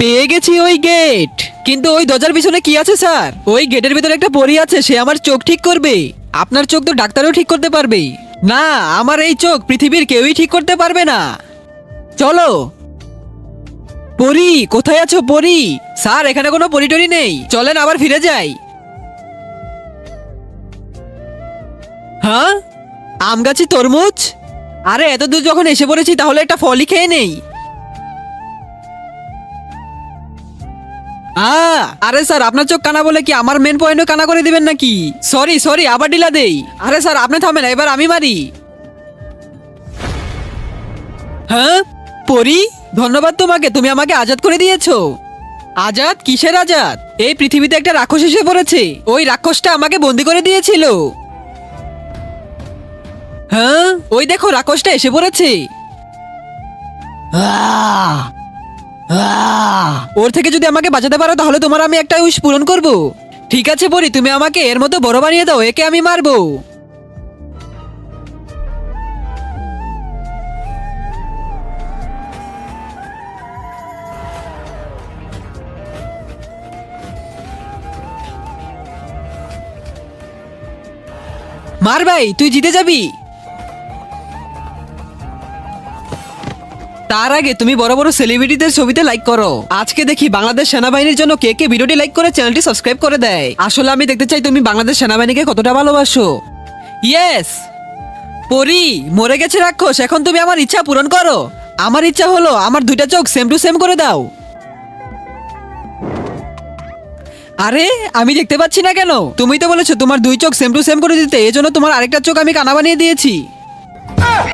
পেয়ে গেছি ওই গেট। কিন্তু ওই দরজার পিছনে কি আছে স্যার? ওই গেটের ভিতরে একটা পরী আছে, সে আমার চোখ ঠিক করবে। আপনার চোখ তো ডাক্তারও ঠিক করতে পারবে না, আমার এই চোখ পৃথিবীর কেউই ঠিক করতে পারবে না। চলো। পরী, কোথায় আছো পরী? স্যার, এখানে কোনো পরী টরী নেই, চলেন আবার ফিরে যাই। হ্যাঁ, আম গাছি তরমুজ? আরে এত দূর যখন এসে পড়েছি তাহলে একটা ফলই খেয়ে নেই। আরে স্যার, আপনার চোখ কানা বলে কি আমার মেন পয়েন্টও কানা করে দিবেন নাকি? সরি সরি, আবার ডিলা দেই। আরে স্যার আপনি থামেন, এবার আমি মারি। হ্যাঁ পরি, ধন্যবাদ তোমাকে, তুমি আমাকে আজাদ করে দিয়েছো। আজাদ? কিসের আজাদ? এই পৃথিবীতে একটা রাক্ষস এসে পড়েছে, ওই রাক্ষসটা আমাকে বন্দি করে দিয়েছিল। হ্যাঁ, ওই দেখো রাক্ষসটা এসে পড়েছে। ওর থেকে যদি আমাকে বাঁচাতে পারো তাহলে তোমার আমি একটা উইশ পূরণ করব। ঠিক আছে পরি, তুমি আমাকে এর মতো বড় বানিয়ে দাও, একে আমি মারবো। মার ভাই, তুই জিতে যাবি। তার আগে তুমি বড় বড় সেলিব্রিটিদের ছবিতে লাইক করো। আজকে দেখি বাংলাদেশ সেনাবাহিনীর জন্য কে কে ভিডিওটি লাইক করে চ্যানেলটি সাবস্ক্রাইব করে দেয়। আসলে আমি দেখতে চাই তুমি বাংলাদেশ সেনাবাহিনীকে কতটা ভালোবাসো। ইয়েস। পরি, মরে গেছে রাক্ষস, এখন তুমি আমার ইচ্ছা পূরণ করো। আমার ইচ্ছা হলো আমার দুইটা চোখ সেম টু সেম করে দাও। আরে আমি দেখতে পাচ্ছি না কেন? তুমি তো বলেছো তোমার দুই চোখ সেম টু সেম করে দিতে, এজন্য তোমার আরেকটা চোখ আমি কানা বানিয়ে দিয়েছি।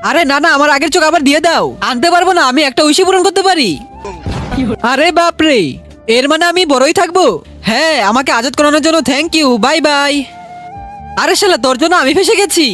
আরে না না, আমার আগের চোখ আবার দিয়ে দাও। আনতে পারবো না, আমি একটা উইশই পূরণ করতে পারি। আরে বাপরে, এর মানে আমি বড়ই থাকবো। হ্যাঁ, আমাকে আজাদ করানোর জন্য থ্যাংক ইউ, বাই বাই। আরে শালা, তোর জন্য আমি ফেসে গেছি।